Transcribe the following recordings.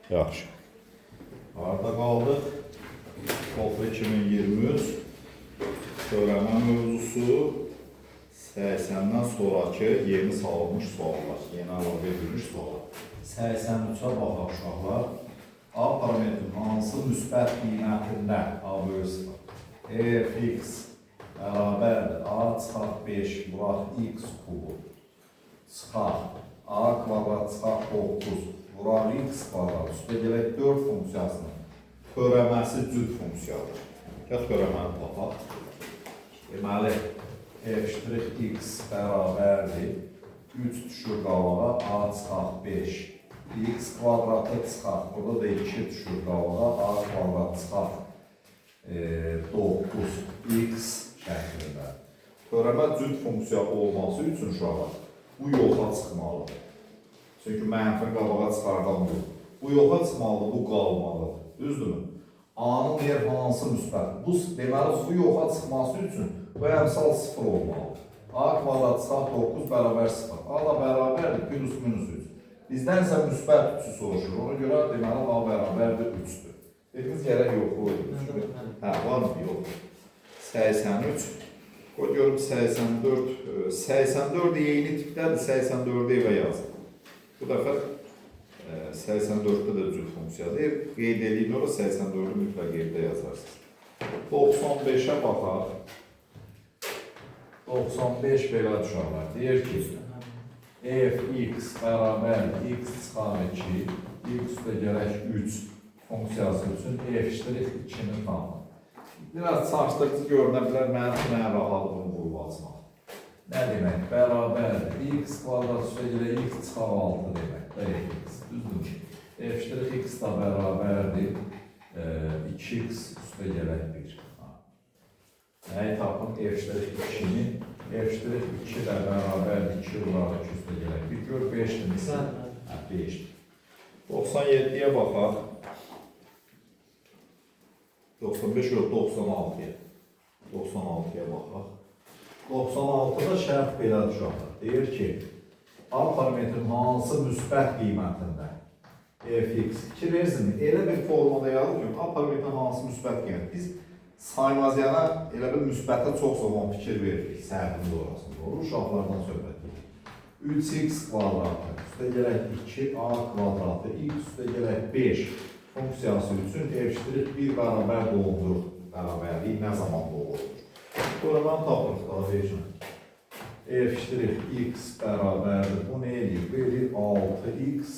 Yaxşı. Arada qaldıq. TOEFL 2023 öyrənmə mövzusu 80-dən sonraki yeni salınmış suallar, yeni əlavə edilmiş suallar. 83-ə baxaq uşaqlar. A parametrin hansı müsbət qiymətində A bölüsü f(x) bərabərdir A çıxaq 5 vuraq x kubu çıxaq A kvadrat çıxaq 9 vuraq x kvadrat üstə gələk 4 funksiyasının törəməsi cüt funksiyadır. Gəl törəməni tapaq. Deməli, f(x) bərabərdir 3 düşür qabağa A çıxaq 5 x kvadratı çıxaq, burada da 2 düşür qabağa A kvadrat çıxaq 9x şəklində. Törəmə cüt funksiya olması üçün uşaqlar bu yoxa çıxmalıdır. Çünki mənfi qabağa çıxardan bu. Bu yoxa çıxmalıdır, bu qalmalıdır. Düzdürmü? A-nın yer hansı müsbət? Bu deməli, bu yoxa çıxması üçün bu əmsal 0 olmalıdır. A kvadrat çıxaq 9 bərabər 0. A da bərabərdir, plus minus 3. Bizdən isə müsbət 3-ü soruşur. Ona görə deməli, A bərabərdir 3-dür. Dediniz, gərək yoxlayın. Hə, var mı? Yox. 83. Qoy görüm 84. 84 eyni tipdədir, 84-də evə yazın. Bu dəfə 84-də də cüt funksiyadır. Qeyd edin, orada 84-ü mütləq evdə yazarsınız. 95-ə baxaq. 95 belə uşaqlar. Deyir ki, f(x) bərabər x çıxaq 2, x üstə gələk 3 funksiyası üçün f'(2)ni tanımır. Biraz çaşdırıcı görünə bilər, mənim üçün ən rahatlığını vurub açmaq. Nə demək? Bərabərdir. X kvadrat üstə gələk x çıxaq 6 demək. F(x). Düzdür. f'(x) da bərabərdir 2x üstə gələk 1. Nəyi tapın? f'(2)ni. f'(2) də bərabərdir 2 vuraq 2 üstə gələk 1. Gör 5-dir. Misal? 5-dir. 97-yə baxaq. 95 yox, 96-ya. 96-ya baxaq. 96-da şərt belədir uşaqlar. Deyir ki, A parametrin hansı müsbət qiymətində f(x) 2 versini elə bir formada yazır ki, A parametrin hansı müsbət qiymət. Biz saymazyana elə bir müsbətə çox zaman fikir veririk, səhvimiz orasında olur. Uşaqlardan söhbət edir. 3x kvadratı üstə gələk 2a kvadratı x üstə gələk 5 funksiyası üçün f'(1) bərabər doğulur. Bərabərliyi nə zaman doğulur? Buradan tapırıq daha deyəcəm. f'(x) bərabərdir. Bu nə edir? Bu edir 6x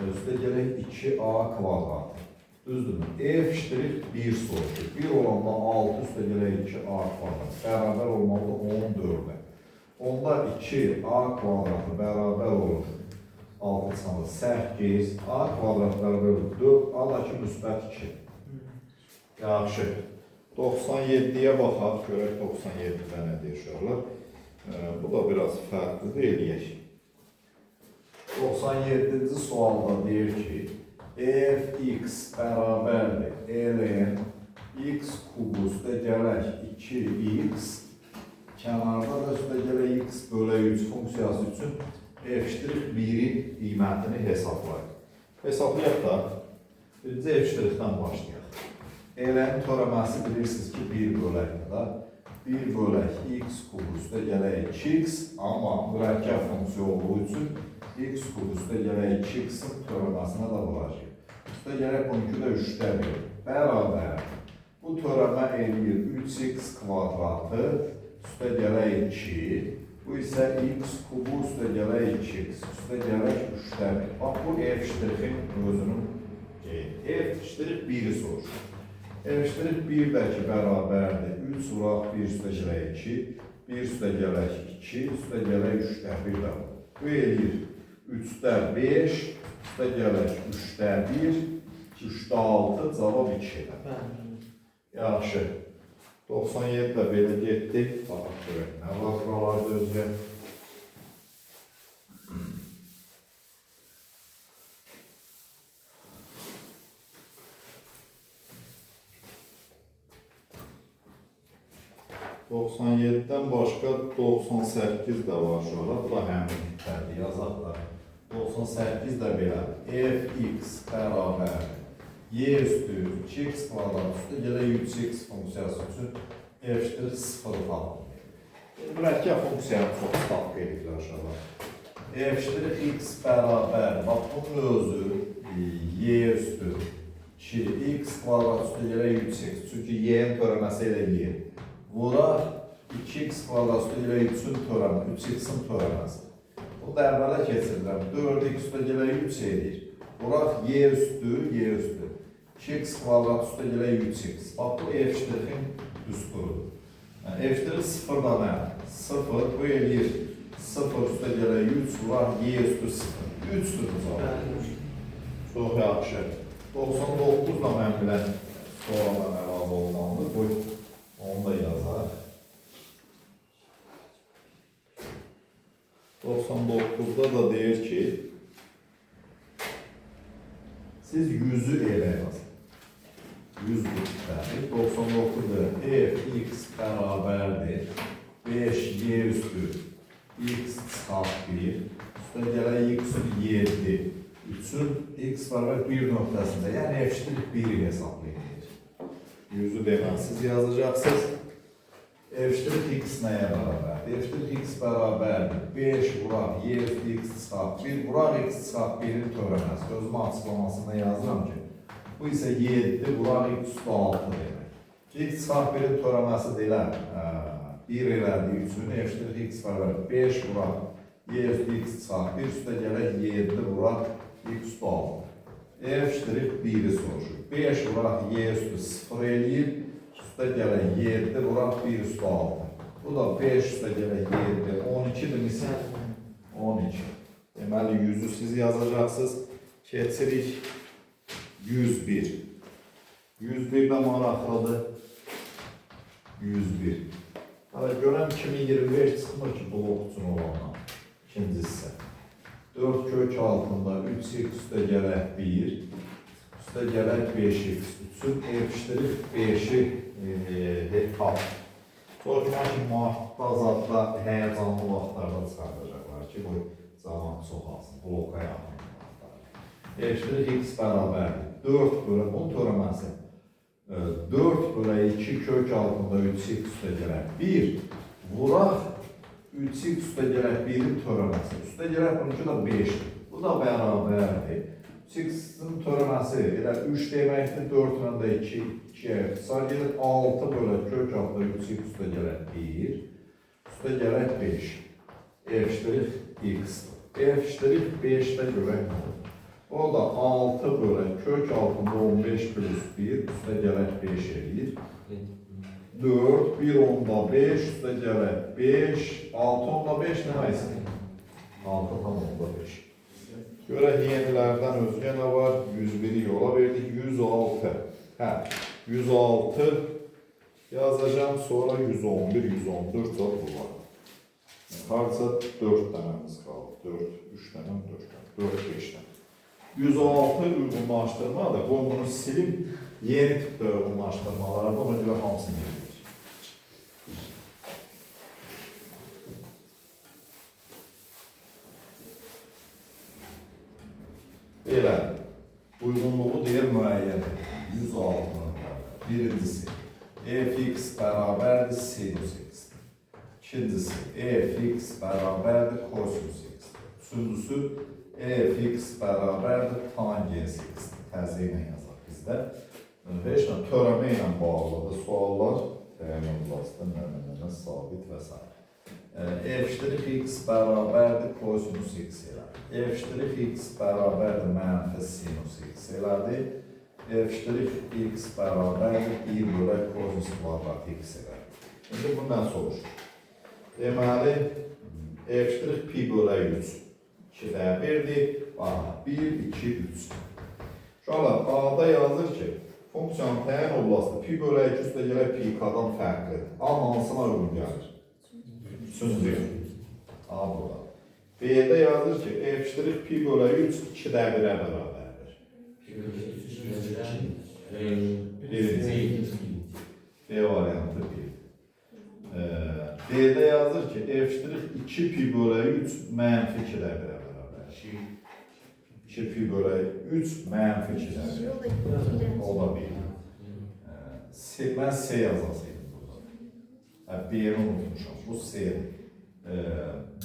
üstə gələk 2a kvadratı. Düzdürmü? f'(1) soruşur. 1 olanda 6 üstə gələk 2a kvadratı. Bərabər olmalı 14-ə. Onda 2a kvadratı bərabər olur. 6 çıxanda 8, a kvadrat bərabər 4, a da ki, müsbət 2. Yaxşı. 97-yə baxaq, görək 97-də nə deyir uşaqlar. Bu da biraz fərqlidir, eləyək. 97-ci sualda deyir ki, f(x) bərabərdir ln x kubu üstə gələk 2x kənarda da üstə gələk x bölə 3 funksiyası üçün f'(1'in qiymətini hesablayın. Hesablayaq da, birinci f'(dən başlayaq. Ln törəməsi bilirsiniz ki, 1 böləkdə 1 bölək x kubu üstə gələk 2x, amma mürəkkəb funksiya olduğu üçün x kubu üstə gələk 2x-in törəməsinə də vuracaq. Üstə gələk 12 də 3-də 1. Bərabər. Bu törəmə eləyir 3x kvadratı üstə gələk 2. Bu isə x kubu üstə gələk 2x üstə gələk 3-də 1. Bax, bu f'(in özünün f'(1'i soruşur. f'(1 də ki, bərabərdir. 3 vuraq 1 üstə gələk 2, 1 üstə gələk 2, üstə gələk 3-də 1 də var. Bu eləyir 3-də 5, üstə gələk 3-də 1, 3-də 6, cavab 2-də. Yaxşı. 97 də belə getdik. Baxaq görək, nə var buralarda özgə? ...97-dən başqa 98 də var şurada. Bu da həmin tiplərdir, yazaq da. 98 də belə fx bərabər y üstü 2x kvadrat üstü gələ 3x funksiyası üçün f eşittir 0 tapılır. Mürəkkəb funksiyanı çox tapq edirlər aşağıda. F eşittir x bərabər, bax bunun özü y üstü 2x kvadrat üstü gələ 3x. Çünki y-nin törəməsi elə y. Bura 2x kvadrat üstü gələ 3x-in törəməsi. Bunu da əvvələ keçirirəm. 4x üstə gələ 3 edir. Buraq y üstü. 2x kvadrat üstə gələ 3x. Bax, bu f eşittirin düsturudur. Yəni, f eşittir 0-dan mənim. 0, bu eləyir. 0 üstə gələ 3, buraq y üstü 0. 3-dür bu zaman. Çox yaxşı. 99-da mən bilən sonradan əlavə olmalıdır. Bu, onu da yazar. 99'da da deyir ki, siz 100'ü elə yazın. 100 kütlədir. 99'da fx bərabərdir 5y üstü x çıxaq 1. Üstə gələ x üstü 7. 3'ün x bərabər 1 nöqtəsində. Yəni f eşittir 1'i hesablayın. 100'ü deməsiz yazacaqsınız. F eşittir x nəyə bərabərdir? F eşittir x bərabərdir. 5 vuraq, y üstü x çıxaq 1, vuraq x çıxaq 1'in törəməsi. Özümün açıqlamasında yazıram ki, bu isə 7, vuraq x üstü 6 demək. X çıxaq 1'in törəməsi deyilən 1 elədi 3'ün, f eşittir x bərabərdir. 5 vuraq, y üstü x çıxaq 1, üstə gələk 7 vuraq x üstü 6. F eşittir 1'i soruşur. 5 vuraq, y üstü 0 eləyir. Üstə gələk 7, vuraq 1 üstü 6. Bu da 5 üstə gələk 7, 12'dir misal. 12. Deməli 100'ü siz yazacaqsınız. Keçirik 101. 101 də maraqlıdır. 101. Hələ görəm 2025 çıxmır ki, blok üçün olandan. İkincisi. 4 kök altında 3x üstə gələk 1. Üstə gələk 5x. 3'ün f eşittir 5'i tap. Soruşmaq ki, martda, zadda, həyəcanlı vaxtlarda çıxardacaqlar ki, bu zaman çox alsın, bloka yaxın vaxtlarda. F eşittir x bərabərdir. 4 bölü, bunun törəməsi. 4 bölü 2 kök altında 3x üstə gələk 1. Vuraq 3x üstə gələk 1'in törəməsi. Üstə gələk bununki da 5'dir. Bu da bərabərdir. 3x'in törəməsi elə 3 deməkdir, 4 ilə də 2'yə ixtisar gedir. 6 bölü kök altında 3x üstə gələk 1, üstə gələk 5. F eşittir x. F eşittir 5'də görək nə olur? O da 6 bölü kök altında 15 plus 1, üstə gələk 5 edir. 4, 1 onda 5, üstə gələk 5, 6 onda 5 nə isə? 6 tam onda 5. Görək yenilərdən özgə nə var? 101'i yola verdik. 106. Hə, 106 yazacağım. Sonra 111, 114 da bunlar. Harca 4 dənəmiz qaldı. 4, 3 dənəm, 4 dənəm, 4, 5 dənəm. 106 uyğunlaşdırmadır. Qoy bunu silim. Yeni tipdə uyğunlaşdırmalarda ona görə hamısını yedik. Belə, uyğunluğu deyir müəyyən 106. Birincisi, fx bərabərdir sinus x-dir. İkincisi, fx bərabərdir kosinus x-dir. Üçüncüsü, fx bərabərdir tangens x-dir. Təzə ilə yazaq bizdə. Heç nə törəmə ilə bağlıdır suallar. Təyin olmasıdır, nömrələrə sabit və s. F eşittir x bərabərdir kosinus x elədir. F eşittir x bərabərdir mənfi sinus x elədir. F eşittir x bərabərdir 1 bölü kosinus kvadrat x elədir. Şimdi bundan soruşur. Deməli, f eşittir pi bölü 3. 2'də 1'dir. 1, 2, 3. Uşaqlar, A-da yazır ki, funksiyanın təyin olması pi bölü 2 üstə gələk pi qadam fərqlidir. Amma hansına uyğun gəlir? Üçüncü. A burada. B'de yazır ki, f eşittir pi bölü 3 2'də 1'ə bərabərdir. B variantı 1. D'de yazır ki, f eşittir 2 pi bölü 3 mənfi 2'də 1'ə bərabərdir. 2 pi bölək 3 mənfi 2-dədir. O da 1. Mən S yazasıydım burada. B-ni unutmuşam. Bu S.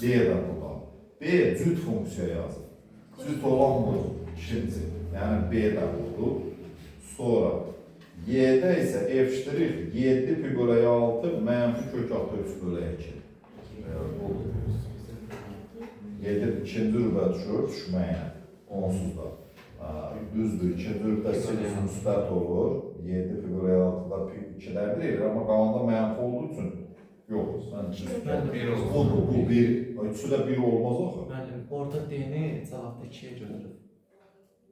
D də burada. B cüt funksiya yazır. Cüt olan bu ikinci. Yəni B də budur. Sonra Y-də isə F' 7 pi bölək 6 mənfi kök altı 3 bölək 2. 7 ikinci rübə düşməyən. Onsuz da. Düzdür, ikinci rübə sinüs müsbət olur. 7 pi bölək 6-da pi 2-dən 1 edir. Amma qalanda mənfi olduğu üçün yox. Bu 1. Üçü də 1 olmaz axı. Müəllim, orada D-ni cavabda 2-yə götürür.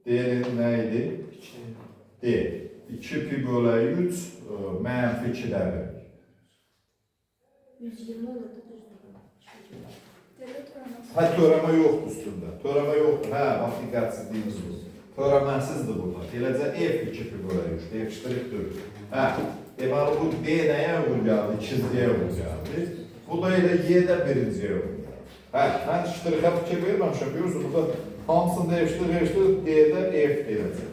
D nə idi? 2. D. 2 pi bölək 3 mənfi 2-dən 1. 120 olurdu. Törəmə yoxdur üstündə. Törəmə yoxdur. Bax, diqqətsizliyiniz bu. Törəməsizdir burada. Eləcə F 2 pi bölək 3, F'4. Deməli, bu D nəyə uyğun gəldi? İkinciyə uyğun gəldi. Bu da elə Y də birinciyə uyğun gəldi. Mən ştrixə fikir verməmişəm. Görürsün, burada hamısında F', D-də F eləcək.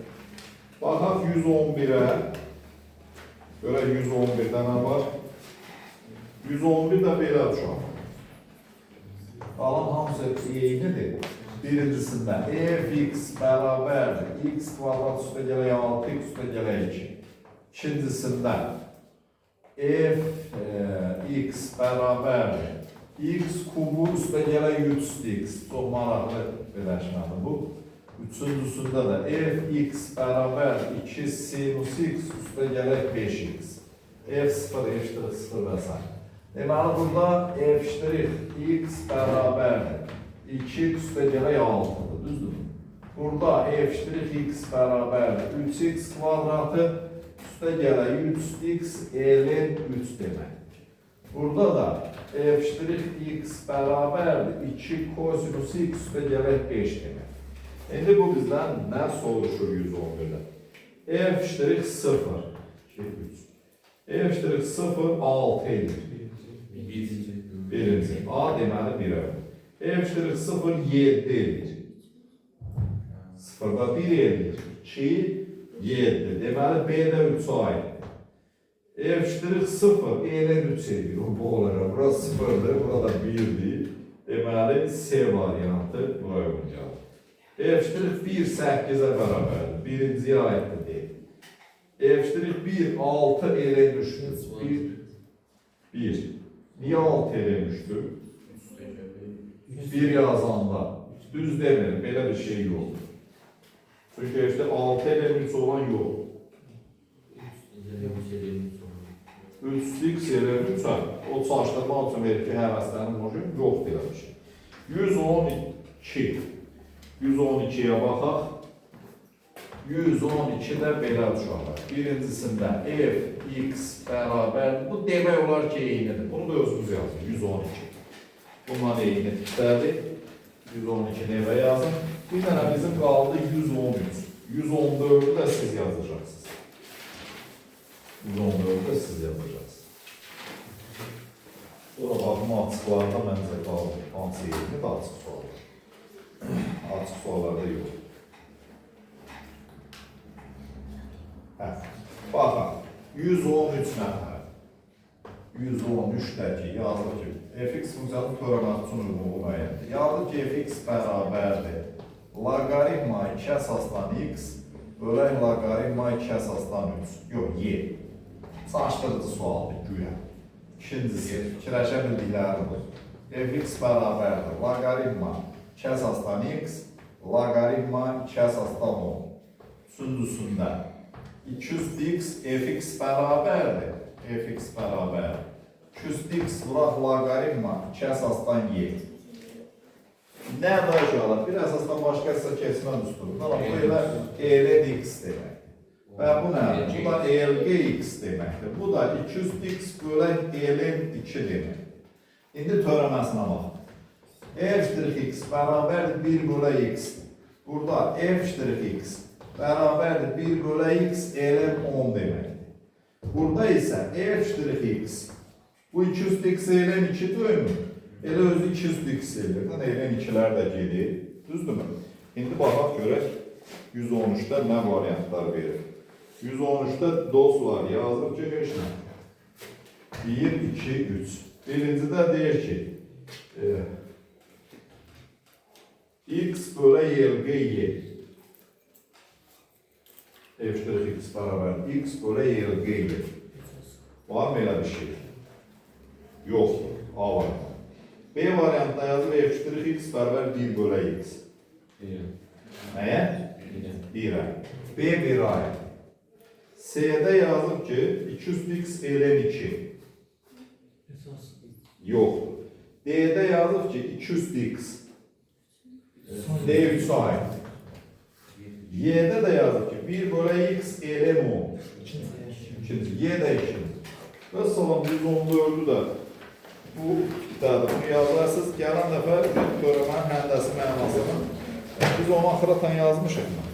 Baxaq 111-ə. Görək 111-də nə var? 111 də belə uşaq. Alan hamısı eynidir. Birincisində f(x) bərabərdir. X kvadrat üstə gələk 6, x üstə gələk 2. İkincisində f(x) bərabərdir. X kubu üstə gələk 3x. Çox maraqlı birləşmədir bu. Üçüncüsündə də f(x) bərabərdir. 2 sinus x üstə gələk 5x. f0, f0 və s. Deməli, burada f'(x) bərabərdir. 2 üstə gələk 6-dır, düzdür? Burada f'(x) bərabərdir. 3x kvadratı üstə gələk 3x ln 3 deməkdir. Burada da f'(x) bərabərdir. 2 kosinus x üstə gələk 5 deməkdir. İndi bu bizdən nə soruşur 111-də? f'(0) f'(0) 6 edir. Birinci. A deməli 1'ə. f'(0) 7 edir. 0'da 1 edir. 2, 7. Deməli B-də 3 aiddir. f'(0) ln 3 edir. Bu olaraq. Burası 0'dır, burada 1'dir. Deməli C variantı buraya uyğun gəlir. f'(1) 8'ə bərabərdir. Birinciyə aiddir deyil. f'(1) 6 ln 3'dür. 1. Niye 6 eləmişdir? 1 yazanda düz demir, belə bir şey yoxdur. Çünki işte 6 eləmiş olan yox. 3x eləmiş, o çaşdırmaq üçün verir ki, həvəslərin boşun yoxdur eləmiş. 112. 112'ye baxaq. 112'də belə uşaqlar. Birincisində f(x) bərabər, bu demək olar ki, eynidir. Bunu da özümüz yazın, 112. Bundan eynidirdir. 112 nevə yazın. Bir dənə bizim qaldı 113. 114'ü də siz yazacaqsınız. 114'ü də siz yazacaqsınız. Sonra baxım, açıqlarda məncə qaldı. Hansı eyni də açıq suallar. Açıq suallarda yox. Baxın, 113 nəfər. 113-dəki yazır ki, f(x) funksiyanın törəməsi üçün uyğunluğu müəyyəndir. Yazır ki, f(x) bərabərdir. Loqaritma 2 əsasdan x bölək loqaritma 2 əsasdan 3. Yox, y. Saçdırıcı sualdır, güya. İkincisi, fikirləşə bildikləridir. f(x) bərabərdir. Loqaritma 2 əsasdan x, loqaritma 2 əsasdan 10. Üçüncüsündə 200x f(x) bərabərdir. f(x) bərabərdir. 200x vuraq loqaritma 2 əsasdan y. Nə də uşaqlar? Bir əsasdan başqa əsasa keçmə düsturdur. Bu elə ln(x) deməkdir. Və bu nədir? Bu da lg(x) deməkdir. Bu da 200x bölək ln 2 deməkdir. İndi törəməsinə baxın. f'(x) bərabərdir 1 bölək x. Burada f'(x) bərabərdir 1 bölək x ln 10 deməkdir. Burada isə f'(x) bu 200x ln 2 döyümü. Elə özü 200x edir. Ln 2'lər də gedir. Düzdürmü? İndi baxaq görək 113-də nə variantlar verir. 113-də DOS var, yazır ki, heç nə. 1, 2, 3. Birincidə deyir ki, x bölə YLQ Y. F'(x) bərabər x bölə YLQ Y. Var mı elə bir şey? Yoxdur. A variantı. B variantına yazıb F'(x) bərabər 1 bölə x. Nəyə? 1'ə. B 1'ə. C'də yazıb ki, 2x ln 2. Yoxdur. D'də yazıb ki, 2x. D 3'ə aid. Y'də də yazıb ki, 1 bölə x ln 10. İkinci. Y də 2. Və salam 114'ü də bu kitabda bunu yazarsınız. Gələn dəfə görəmən həndəsi mənasını biz onu axıra tan yazmışıq mı?